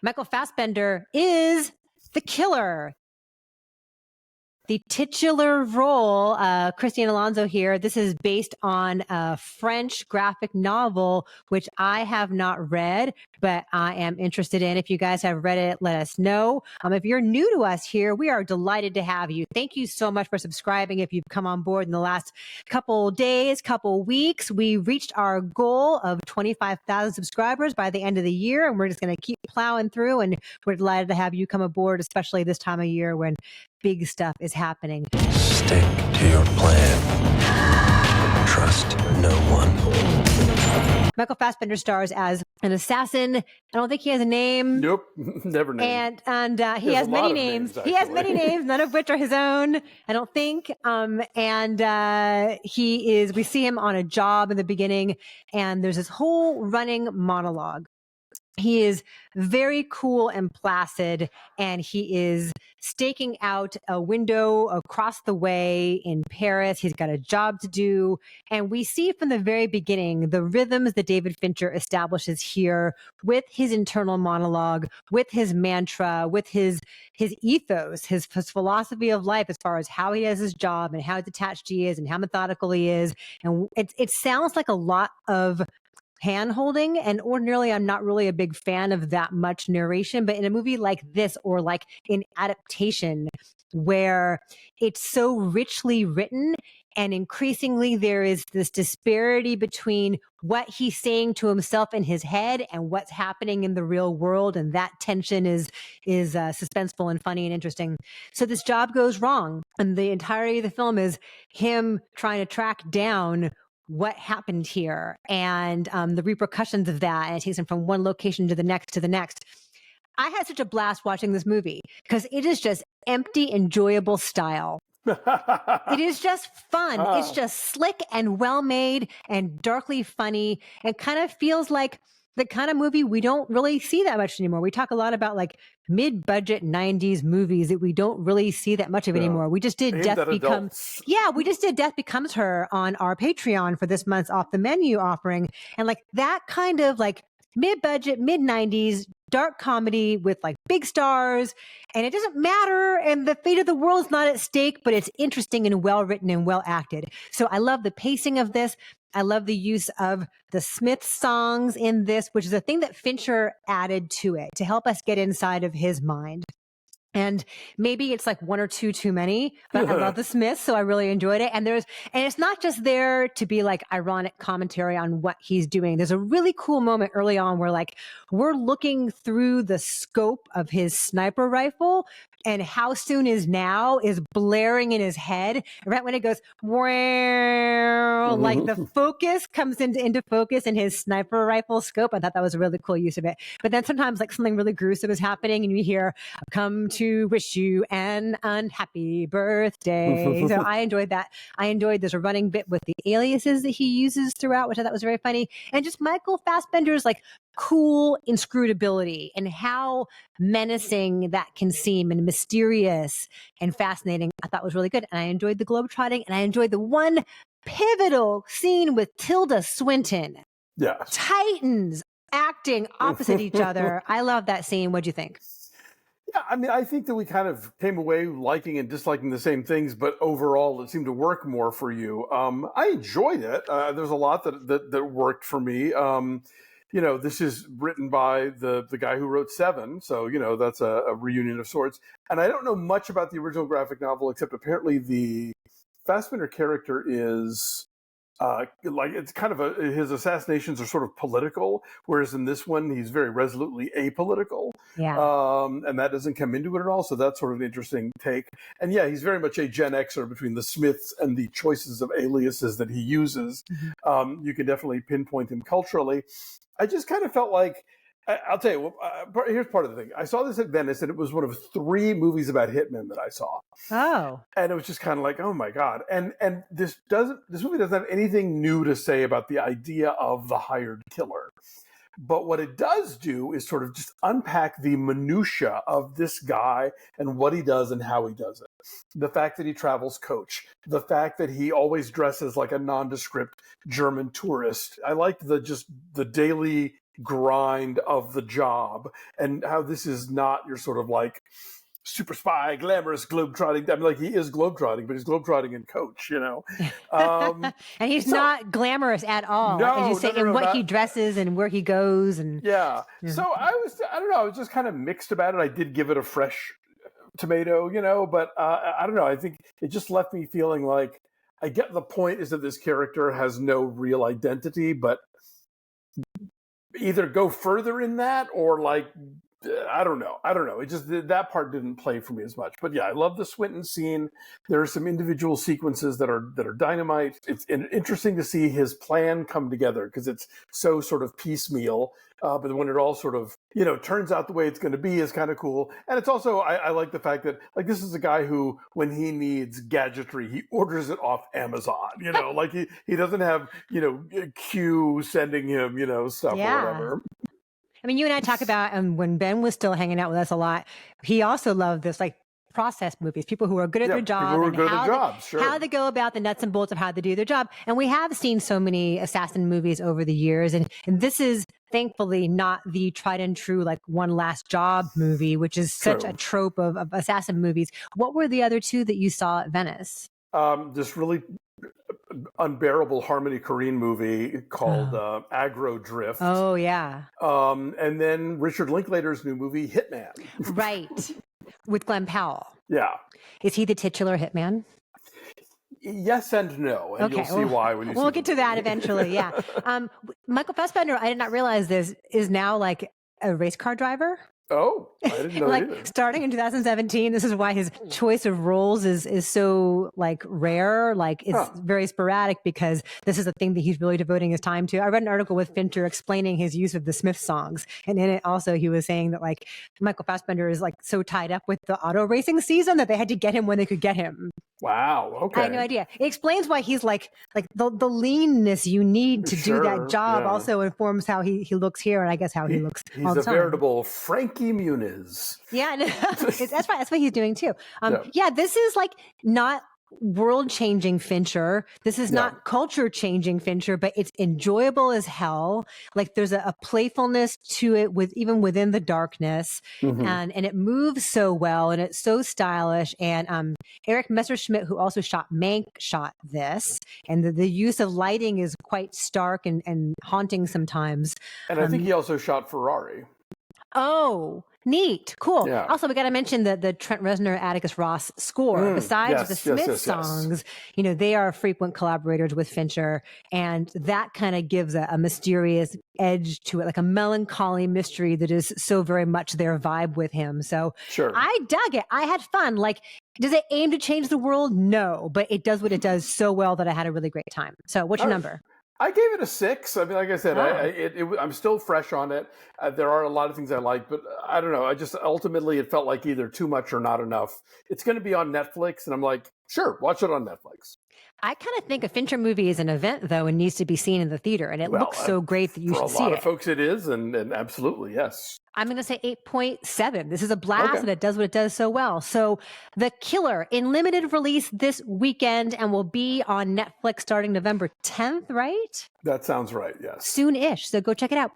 Michael Fassbender is the killer. The titular role, Christine Alonso here, this is based on a French graphic novel, which I have not read, but I am interested in. If you guys have read it, let us know. If you're new to us here, we are delighted to have you. Thank you so much for subscribing. If you've come on board in the last couple days, couple weeks, we reached our goal of 25,000 subscribers by the end of the year, and we're just going to keep plowing through, and we're delighted to have you come aboard, especially this time of year when big stuff is happening. Stick to your plan. Trust no one. Michael Fassbender stars as an assassin. I don't think he has a name. Nope, never named. And he has many names. He has many names, none of which are his own, I don't think. We see him on a job in the beginning, and there's this whole running monologue. He is very cool and placid, and he is staking out a window across the way in Paris. He's got a job to do. And we see from the very beginning the rhythms that David Fincher establishes here with his internal monologue, with his mantra, with his ethos, his philosophy of life as far as how he does his job and how detached he is and how methodical he is. And it sounds like a lot of hand-holding, and ordinarily I'm not really a big fan of that much narration, but in a movie like this, or like in adaptation where it's so richly written, and increasingly there is this disparity between what he's saying to himself in his head and what's happening in the real world, and that tension is suspenseful and funny and interesting. So this job goes wrong, and the entirety of the film is him trying to track down what happened here and the repercussions of that. And it takes him from one location to the next to the next. I had such a blast watching this movie because it is just empty, enjoyable style. It is just fun. It's just slick and well made and darkly funny. It kind of feels like the kind of movie we don't really see that much anymore. We talk a lot about like mid-budget 90s movies that we don't really see that much of anymore. We just did Death Becomes Her on our Patreon for this month's Off the Menu offering. And like that kind of like mid-budget, mid-90s dark comedy with like big stars, and it doesn't matter, and the fate of the world is not at stake, but it's interesting and well written and well acted. So I love the pacing of this. I love the use of the Smiths songs in this, which is a thing that Fincher added to it to help us get inside of his mind. And maybe it's like one or two too many, but I love the Smiths, so I really enjoyed it. And it's not just there to be like ironic commentary on what he's doing. There's a really cool moment early on where like we're looking through the scope of his sniper rifle, and How Soon Is Now is blaring in his head right when it goes, wow, like the focus comes into focus in his sniper rifle scope. I thought that was a really cool use of it. But then sometimes like something really gruesome is happening and you hear, come to wish you an unhappy birthday. So I enjoyed that. There's a running bit with the aliases that he uses throughout, which I thought was very funny. And just Michael Fassbender's like cool inscrutability and how menacing that can seem and mysterious and fascinating, I thought was really good. And I enjoyed the globetrotting, and I enjoyed the one pivotal scene with Tilda Swinton. Yeah. Titans acting opposite each other. I love that scene. What'd you think? Yeah, I mean, I think that we kind of came away liking and disliking the same things, but overall it seemed to work more for you. I enjoyed it. There's a lot that worked for me. This is written by the guy who wrote Seven, so, that's a reunion of sorts. And I don't know much about the original graphic novel, except apparently the Fassbender character is it's kind of his assassinations are sort of political, whereas in this one he's very resolutely apolitical. Yeah. And that doesn't come into it at all. So that's sort of an interesting take. And yeah, he's very much a Gen Xer between the Smiths and the choices of aliases that he uses. Mm-hmm. You can definitely pinpoint him culturally. I just kind of felt like, I'll tell you, here's part of the thing. I saw this at Venice, and it was one of 3 movies about hitmen that I saw. Oh. And it was just kind of like, oh my God. And this movie doesn't have anything new to say about the idea of the hired killer. But what it does do is sort of just unpack the minutia of this guy and what he does and how he does it. The fact that he travels coach, the fact that he always dresses like a nondescript German tourist. I liked the daily grind of the job, and how this is not your sort of like super spy, glamorous globetrotting. I mean, like, he is globetrotting, but he's globetrotting in Coach, you know. And he's not glamorous at all. No, as you say, in what he dresses and where he goes. And yeah. So I don't know, I was just kind of mixed about it. I did give it a fresh tomato, you know, but I don't know. I think it just left me feeling like, I get the point is that this character has no real identity, but either go further in that or like, I don't know. It just, that part didn't play for me as much. But yeah, I love the Swinton scene. There are some individual sequences that are dynamite. It's interesting to see his plan come together because it's so sort of piecemeal. But when it all sort of, you know, turns out the way it's going to be is kind of cool. And it's also, I like the fact that, like, this is a guy who, when he needs gadgetry, he orders it off Amazon, you know, like he doesn't have, you know, Q sending him, you know, stuff or whatever. I mean, you and I talk about, when Ben was still hanging out with us a lot, he also loved this, like, process movies, people who are good at their job and how they go about the nuts and bolts of how they do their job. And we have seen so many assassin movies over the years. And this is thankfully not the tried and true, like, One Last Job movie, which is such a trope of assassin movies. What were the other two that you saw at Venice? This really unbearable Harmony Korine movie called Aggro Drift. Oh, yeah. And then Richard Linklater's new movie, Hitman. Right. With Glenn Powell. Yeah. Is he the titular hitman? Yes and no. And you'll see why when you see We'll get to that eventually, yeah. Michael Fassbender, I did not realize this, is now like a race car driver. Oh, I didn't know like either. Starting in 2017, this is why his choice of roles is so like rare. Like it's very sporadic because this is a thing that he's really devoting his time to. I read an article with Fincher explaining his use of the Smiths songs, and in it also he was saying that like Michael Fassbender is like so tied up with the auto racing season that they had to get him when they could get him. Wow. Okay. I had no idea. It explains why he's like the leanness you need to do that job also informs how he looks here, and I guess how he looks. He's a veritable Frankie Muniz. Yeah, no, that's right. That's what he's doing too. This is like not world-changing Fincher. This is not culture-changing Fincher, but it's enjoyable as hell. Like there's a playfulness to it even within the darkness, and it moves so well, and it's so stylish. And Eric Messerschmidt, who also shot Mank, shot this, and the use of lighting is quite stark and haunting sometimes. And I think he also shot Ferrari. Oh, neat. Cool. Yeah. Also, we got to mention the Trent Reznor, Atticus Ross score. Besides the Smith songs, you know, they are frequent collaborators with Fincher, and that kind of gives a mysterious edge to it, like a melancholy mystery that is so very much their vibe with him. So I dug it. I had fun. Like, does it aim to change the world? No, but it does what it does so well that I had a really great time. So what's your number? I gave it a 6. I mean, like I said, I'm still fresh on it. There are a lot of things I like, but I don't know. I just ultimately it felt like either too much or not enough. It's going to be on Netflix, and I'm like, sure, watch it on Netflix. I kind of think a Fincher movie is an event, though, and needs to be seen in the theater. And it looks so great that you should see it. For a lot of folks, it is, and absolutely, yes. I'm going to say 8.7. This is a blast, and it does what it does so well. So The Killer, in limited release this weekend, and will be on Netflix starting November 10th, right? That sounds right, yes. Soon-ish, so go check it out.